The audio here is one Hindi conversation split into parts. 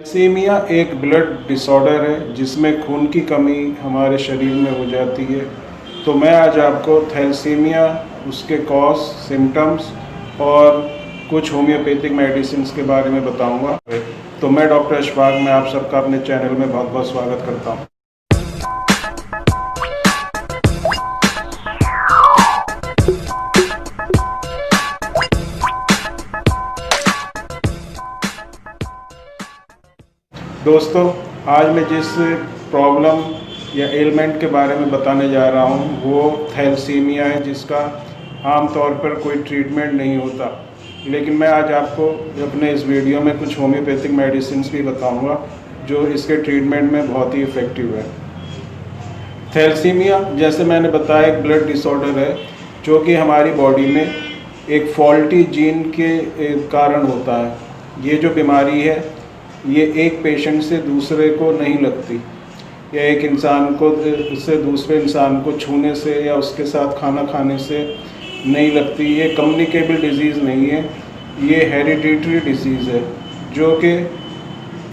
थैलेसीमिया एक ब्लड डिसऑर्डर है जिसमें खून की कमी हमारे शरीर में हो जाती है। तो मैं आज आपको थैलेसीमिया, उसके कॉज, सिम्टम्स और कुछ होम्योपैथिक मेडिसिन के बारे में बताऊंगा। तो मैं डॉक्टर अशफाक, मैं आप सबका अपने चैनल में बहुत बहुत स्वागत करता हूं। दोस्तों, आज मैं जिस प्रॉब्लम या एलिमेंट के बारे में बताने जा रहा हूँ वो थैलेसीमिया है, जिसका आमतौर पर कोई ट्रीटमेंट नहीं होता। लेकिन मैं आज आपको अपने इस वीडियो में कुछ होम्योपैथिक मेडिसिन भी बताऊँगा जो इसके ट्रीटमेंट में बहुत ही इफ़ेक्टिव है। थैलेसीमिया, जैसे मैंने बताया, एक ब्लड डिसऑर्डर है जो कि हमारी बॉडी में एक फॉल्टी जीन के कारण होता है। ये जो बीमारी है ये एक पेशेंट से दूसरे को नहीं लगती, या एक इंसान को से दूसरे इंसान को छूने से या उसके साथ खाना खाने से नहीं लगती। ये कम्युनिकेबल डिजीज़ नहीं है, ये हेरिडिटरी डिजीज़ है जो कि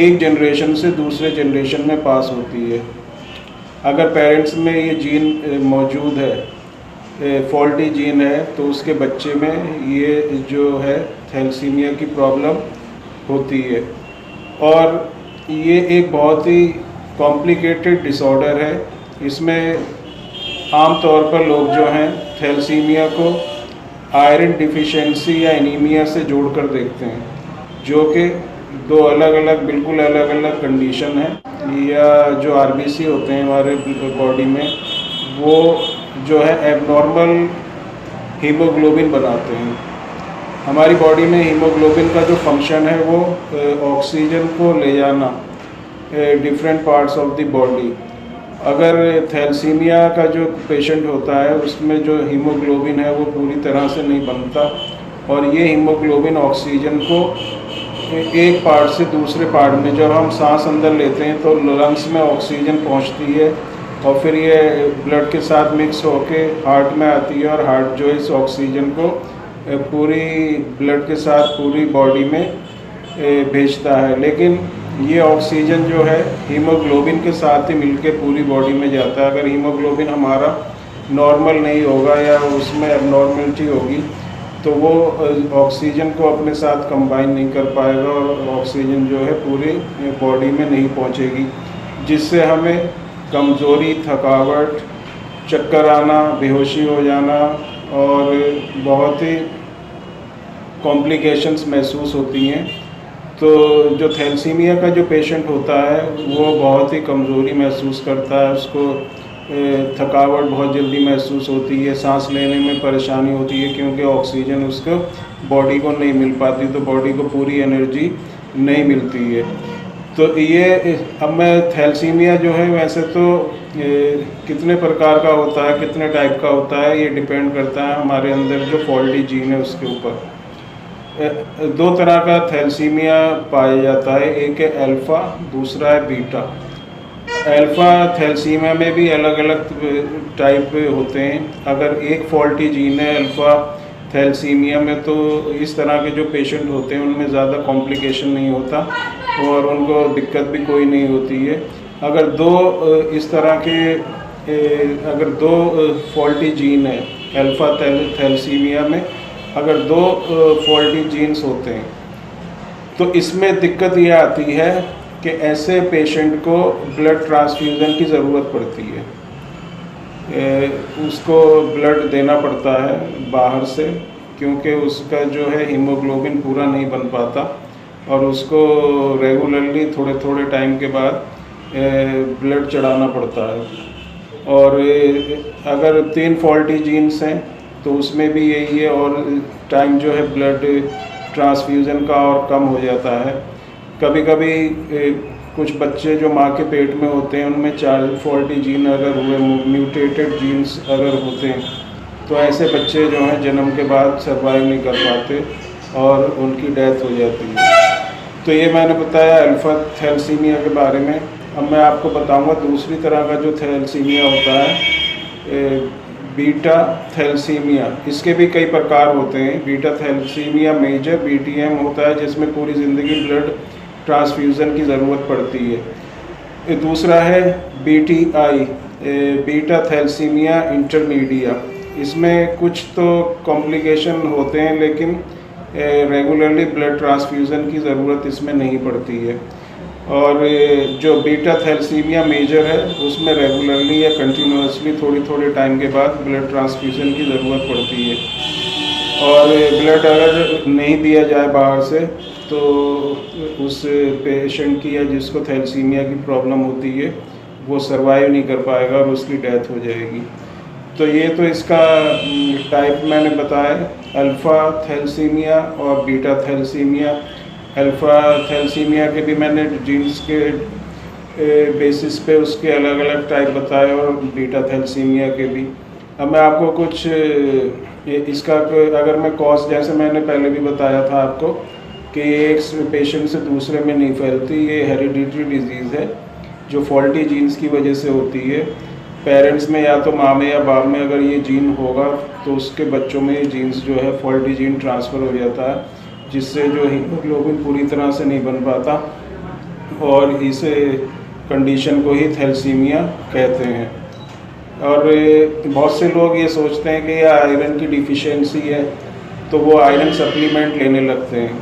एक जनरेशन से दूसरे जनरेशन में पास होती है। अगर पेरेंट्स में ये जीन मौजूद है, फॉल्टी जीन है, तो उसके बच्चे में ये जो है थैलेसीमिया की प्रॉब्लम होती है। और ये एक बहुत ही कॉम्प्लिकेटेड डिसऑर्डर है। इसमें आम तौर पर लोग जो हैं थैलेसीमिया को आयरन डिफिशिएंसी या एनीमिया से जोड़कर देखते हैं, जो कि दो बिल्कुल अलग अलग कंडीशन है। या जो आरबीसी होते हैं हमारे बॉडी में, वो जो है एबनॉर्मल हीमोग्लोबिन बनाते हैं। हमारी बॉडी में हीमोग्लोबिन का जो फंक्शन है वो ऑक्सीजन को ले जाना different parts of the body. अगर थैलेसीमिया का जो पेशेंट होता है उसमें जो हीमोग्लोबिन है वो पूरी तरह से नहीं बनता, और ये हीमोग्लोबिन ऑक्सीजन को एक पार्ट से दूसरे पार्ट में, जब हम सांस अंदर लेते हैं तो लंग्स में ऑक्सीजन पहुंचती है और फिर ये ब्लड के साथ मिक्स होके हार्ट में आती है, और हार्ट जो इस ऑक्सीजन को पूरी ब्लड के साथ पूरी बॉडी में भेजता है। लेकिन ये ऑक्सीजन जो है हीमोग्लोबिन के साथ ही मिलके पूरी बॉडी में जाता है। अगर हीमोग्लोबिन हमारा नॉर्मल नहीं होगा या उसमें एबनॉर्मलिटी होगी तो वो ऑक्सीजन को अपने साथ कंबाइन नहीं कर पाएगा और ऑक्सीजन जो है पूरी बॉडी में नहीं पहुंचेगी, जिससे हमें कमज़ोरी, थकावट, चक्कर आना, बेहोशी हो जाना और बहुत ही कॉम्प्लिकेशंस महसूस होती हैं। तो जो थैलेसीमिया का जो पेशेंट होता है वो बहुत ही कमज़ोरी महसूस करता है, उसको थकावट बहुत जल्दी महसूस होती है, सांस लेने में परेशानी होती है क्योंकि ऑक्सीजन उसको बॉडी को नहीं मिल पाती, तो बॉडी को पूरी एनर्जी नहीं मिलती है। तो ये अब मैं थैलेसीमिया जो है वैसे तो कितने प्रकार का होता है, कितने टाइप का होता है, ये डिपेंड करता है हमारे अंदर जो फॉल्टी जीन है उसके ऊपर। दो तरह का थैलेसीमिया पाया जाता है, एक है अल्फ़ा, दूसरा है बीटा। अल्फ़ा थैलेसीमिया में भी अलग अलग टाइप होते हैं। अगर एक फॉल्टी जीन है अल्फ़ा थैलेसीमिया में तो इस तरह के जो पेशेंट होते हैं उनमें ज़्यादा कॉम्प्लिकेशन नहीं होता और उनको दिक्कत भी कोई नहीं होती है। अगर दो फॉल्टी जीन है अल्फ़ा थैलेसीमिया में, अगर दो फॉल्टी जीन्स होते हैं तो इसमें दिक्कत ये आती है कि ऐसे पेशेंट को ब्लड ट्रांसफ्यूज़न की ज़रूरत पड़ती है। उसको ब्लड देना पड़ता है बाहर से, क्योंकि उसका जो है हीमोग्लोबिन पूरा नहीं बन पाता और उसको रेगुलरली थोड़े थोड़े टाइम के बाद ब्लड चढ़ाना पड़ता है। और अगर 3 फॉल्टी जीन्स हैं तो उसमें भी यही है, और टाइम जो है ब्लड ट्रांसफ्यूज़न का और कम हो जाता है। कभी कभी कुछ बच्चे जो माँ के पेट में होते हैं उनमें 4 फॉल्टी जीन अगर हुए, म्यूटेटेड जीन्स अगर होते हैं, तो ऐसे बच्चे जो हैं जन्म के बाद सर्वाइव नहीं कर पाते और उनकी डेथ हो जाती है। तो ये मैंने बताया अल्फ़ा थैलेसीमिया के बारे में। अब मैं आपको बताऊंगा दूसरी तरह का जो थैलेसीमिया होता है, बीटा थैलेसीमिया। इसके भी कई प्रकार होते हैं। बीटा थैलेसीमिया मेजर BTM होता है जिसमें पूरी ज़िंदगी ब्लड ट्रांसफ्यूज़न की ज़रूरत पड़ती है। दूसरा है BTI, बीटा थैलेसीमिया इंटरमीडिया। इसमें कुछ तो कॉम्प्लिकेशन होते हैं, लेकिन रेगुलरली ब्लड ट्रांसफ्यूज़न की ज़रूरत इसमें नहीं पड़ती है। और जो बीटा थैलेसीमिया मेजर है उसमें रेगुलरली या कंटिन्यूसली थोड़ी थोड़े टाइम के बाद ब्लड ट्रांसफ्यूज़न की ज़रूरत पड़ती है। और ब्लड अगर नहीं दिया जाए बाहर से तो उस पेशेंट की या जिसको थैलेसीमिया की प्रॉब्लम होती है वो सर्वाइव नहीं कर पाएगा और उसकी डेथ हो जाएगी। तो ये तो इसका टाइप मैंने बताया, अल्फ़ा थैलेसीमिया और बीटा थैलेसीमिया। अल्फ़ा थैलेसीमिया के भी मैंने जीन्स के बेसिस पे उसके अलग अलग टाइप बताए और बीटा थैलेसीमिया के भी। अब मैं आपको कुछ इसका अगर मैं कॉज, जैसे मैंने पहले भी बताया था आपको कि एक पेशेंट से दूसरे में नहीं फैलती, ये हेरिडिटरी डिजीज़ है जो फॉल्टी जीन्स की वजह से होती है। पेरेंट्स में या तो माँ में या बाप में अगर ये जीन होगा तो उसके बच्चों में ये जीन्स जो है फॉल्टी जीन ट्रांसफ़र हो जाता है, जिससे जो हीमोग्लोबिन पूरी तरह से नहीं बन पाता और इस कंडीशन को ही थैलेसीमिया कहते हैं। और बहुत से लोग ये सोचते हैं कि यह आयरन की डिफिशियंसी है तो वो आयरन सप्लीमेंट लेने लगते हैं,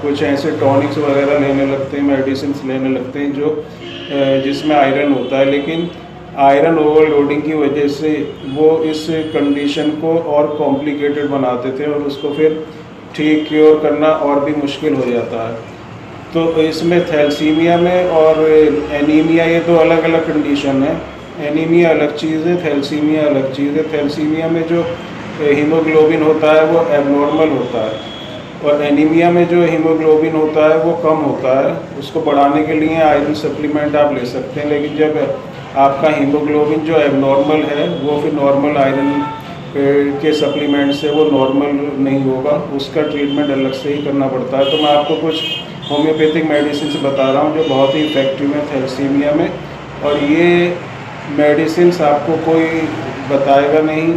कुछ ऐसे टॉनिक्स वगैरह लेने लगते हैं, मेडिसिन लेने लगते हैं जो जिसमें आयरन होता है, लेकिन आयरन ओवरलोडिंग की वजह से वो इस कंडीशन को और कॉम्प्लिकेटेड बना देते हैं और उसको फिर ठीक क्योर करना और भी मुश्किल हो जाता है। तो इसमें थैलेसीमिया में और एनीमिया, ये दो अलग अलग कंडीशन है। एनीमिया अलग चीज़ है, थैलेसीमिया अलग चीज़ है। थैलेसीमिया में जो हीमोग्लोबिन होता है वो एबनॉर्मल होता है और एनीमिया में जो हीमोग्लोबिन होता है वो कम होता है। उसको बढ़ाने के लिए आयरन सप्लीमेंट आप ले सकते हैं, लेकिन जब आपका हीमोग्लोबिन जो एबनॉर्मल है वो फिर नॉर्मल आयरन के सप्लीमेंट से वो नॉर्मल नहीं होगा, उसका ट्रीटमेंट अलग से ही करना पड़ता है। तो मैं आपको कुछ होम्योपैथिक मेडिसिन से बता रहा हूँ जो बहुत ही इफ़ेक्टिव है थैलेसीमिया में, और ये मेडिसिन आपको कोई बताएगा नहीं,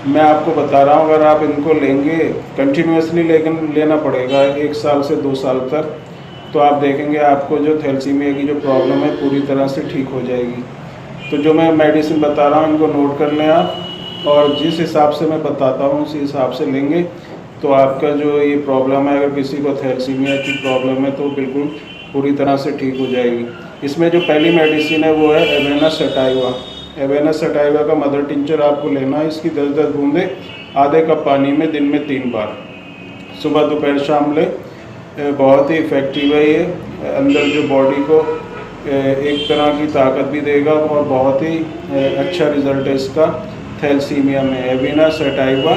मैं आपको बता रहा हूँ। अगर आप इनको लेंगे कंटिन्यूसली, लेकिन लेना पड़ेगा 1 साल से 2 साल तक, तो आप देखेंगे आपको जो थैलेसीमिया की जो प्रॉब्लम है पूरी तरह से ठीक हो जाएगी। तो जो मैं मेडिसिन बता रहा हूँ इनको नोट कर लें आप, और जिस हिसाब से मैं बताता हूँ उसी हिसाब से लेंगे तो आपका जो ये प्रॉब्लम है, अगर किसी को थैलेसीमिया की प्रॉब्लम है तो बिल्कुल पूरी तरह से ठीक हो जाएगी। इसमें जो पहली मेडिसिन है वो है एवेना सटाइवा। एवेना सटाइवा का मदर टिंचर आपको लेना है। इसकी 10-10 बूंदें आधे कप पानी में दिन में 3 बार सुबह दोपहर शाम लें। बहुत ही इफ़ेक्टिव है ये, अंदर जो बॉडी को एक तरह की ताकत भी देगा और बहुत ही अच्छा रिज़ल्ट है इसका थैलेसीमिया में। एवेना सटाइवा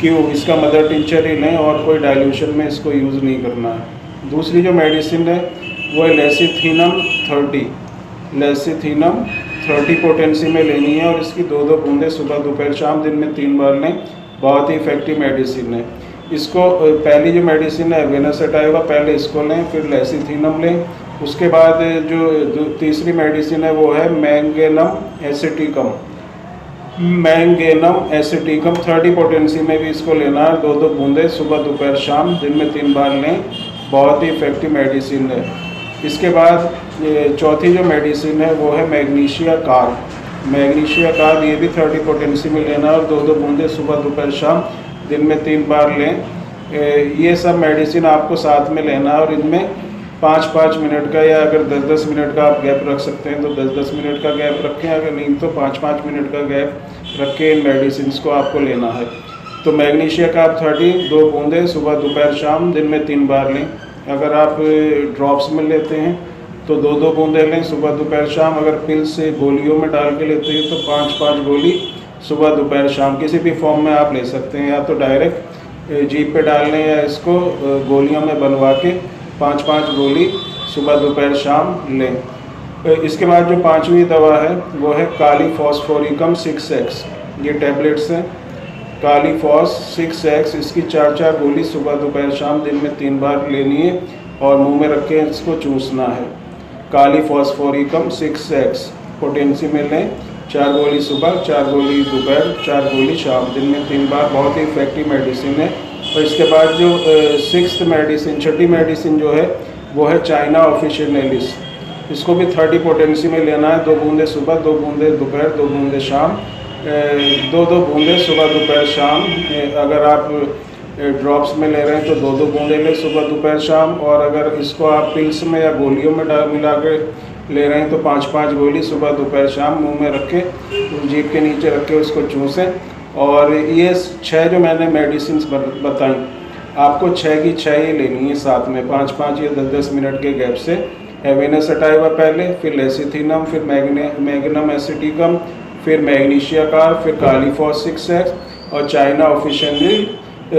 क्यों, इसका मदर टिंचर ही लें और कोई डाइल्यूशन में इसको यूज़ नहीं करना है। दूसरी जो मेडिसिन है वो है लेसिथिनम 30। लेसिथिनम 30 पोटेंसी में लेनी है और इसकी 2-2 बूंदें सुबह दोपहर शाम दिन में 3 बार लें। बहुत ही इफ़ेक्टिव मेडिसिन है। इसको पहली जो मेडिसिन है एवेना सटाइवा, पहले इसको लें फिर लेसिथिनम लें। उसके बाद जो तीसरी मेडिसिन है वो है मैंगेनम एसिटिकम। मैंगेनम एसिटिकम 30 पोटेंसी में भी इसको लेना है, 2-2 बूंदें सुबह दोपहर शाम दिन में 3 बार लें। बहुत ही इफ़ेक्टिव मेडिसिन है। इसके बाद चौथी जो मेडिसिन है वो है मैग्नीशिया कार्ब। मैग्नीशिया कार्ब ये भी 30 पोटेंसी में लेना और 2-2 बूंदें सुबह दोपहर शाम दिन में 3 बार लें। ये सब मेडिसिन आपको साथ में लेना है और इनमें 5-5 मिनट का या अगर 10-10 मिनट का आप गैप रख सकते हैं तो 10-10 मिनट का गैप रखें, अगर नहीं तो 5-5 मिनट का गैप रख के इन मेडिसिन को आपको लेना है। तो मैग्नीशिया कार्ब 30 2 बूंदें सुबह दोपहर शाम दिन में 3 बार लें। अगर आप ड्रॉप्स में लेते हैं तो 2-2 बूंदें लें सुबह दोपहर शाम। अगर पिल से गोलियों में डाल के लेते हैं तो 5-5 गोली सुबह दोपहर शाम किसी भी फॉर्म में आप ले सकते हैं, या तो डायरेक्ट जीभ पे डाल लें या इसको गोलियों में बनवा के 5-5 गोली सुबह दोपहर शाम लें। इसके बाद जो 5वीं दवा है वो है काली फॉस्फोरिकम 6x। ये टैबलेट्स हैं काली फॉस 6x। इसकी 4-4 गोली सुबह दोपहर शाम दिन में 3 बार लेनी है और मुंह में रख के इसको चूसना है। काली फॉस्फोरिकम 6x पोटेंसी में लें, 4 गोली सुबह 4 गोली दोपहर 4 गोली शाम दिन में 3 बार। बहुत ही इफ़ेक्टिव मेडिसिन है। और इसके बाद जो 6th मेडिसिन, छठी मेडिसिन जो है वो है चाइना ऑफिशियलिस। इसको भी 30 पोटेंसी में लेना है। 2 बूंदे सुबह, 2 बूंदे दोपहर, 2 बूंदे शाम, 2-2 बूंदे सुबह दोपहर शाम। अगर आप ड्रॉप्स में ले रहे हैं तो 2-2 बूंदे लें सुबह दोपहर शाम, और अगर इसको आप पिल्स में या गोलियों में मिला के ले रहे हैं तो 5-5 गोली सुबह दोपहर शाम मुंह में रख के, जीभ के नीचे रख के उसको चूसें। और ये 6 जो मैंने मेडिसिन बताई, आपको 6 की 6 ही लेनी है साथ में, 5-5 या 10-10 मिनट के गैप से। एवेना सटाइवा पहले, फिर लेसिथिनम, फिर मैग्नम एसिटिकम, फिर मैग्नीशिया कार, फिर कालीफॉस 6X और चाइना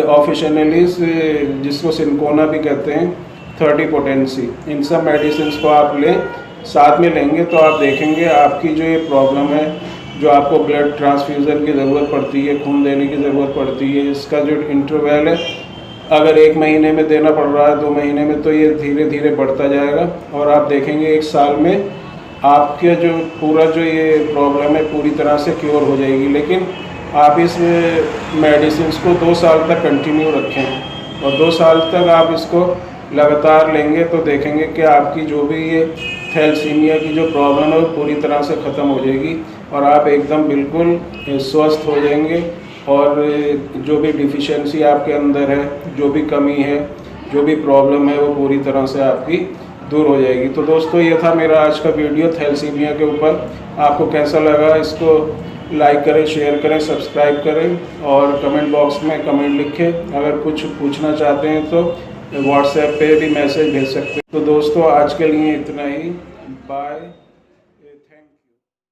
ऑफिशियलिस जिसको सिंकोना भी कहते हैं 30 पोटेंसी। इन सब मेडिसिन को आप लें, साथ में लेंगे तो आप देखेंगे आपकी जो ये प्रॉब्लम है, जो आपको ब्लड ट्रांसफ्यूज़न की ज़रूरत पड़ती है, खून देने की ज़रूरत पड़ती है, इसका जो इंटरवल है अगर 1 महीने में देना पड़ रहा है, 2 महीने में, तो ये धीरे धीरे बढ़ता जाएगा और आप देखेंगे 1 साल में आपके जो पूरा जो ये प्रॉब्लम है पूरी तरह से क्योर हो जाएगी। लेकिन आप इस मेडिसिन को 2 साल तक कंटिन्यू रखें और 2 साल तक आप इसको लगातार लेंगे तो देखेंगे कि आपकी जो भी ये थैलेसीमिया की जो प्रॉब्लम है वो पूरी तरह से ख़त्म हो जाएगी और आप एकदम बिल्कुल स्वस्थ हो जाएंगे। और जो भी डिफिशिएंसी आपके अंदर है, जो भी कमी है, जो भी प्रॉब्लम है, वो पूरी तरह से आपकी दूर हो जाएगी। तो दोस्तों, ये था मेरा आज का वीडियो थैलेसीमिया के ऊपर। आपको कैसा लगा इसको लाइक करें, शेयर करें, सब्सक्राइब करें और कमेंट बॉक्स में कमेंट लिखें। अगर कुछ पूछना चाहते हैं तो व्हाट्सएप पे भी मैसेज भेज सकते हैं। तो दोस्तों, आज के लिए इतना ही। बाय।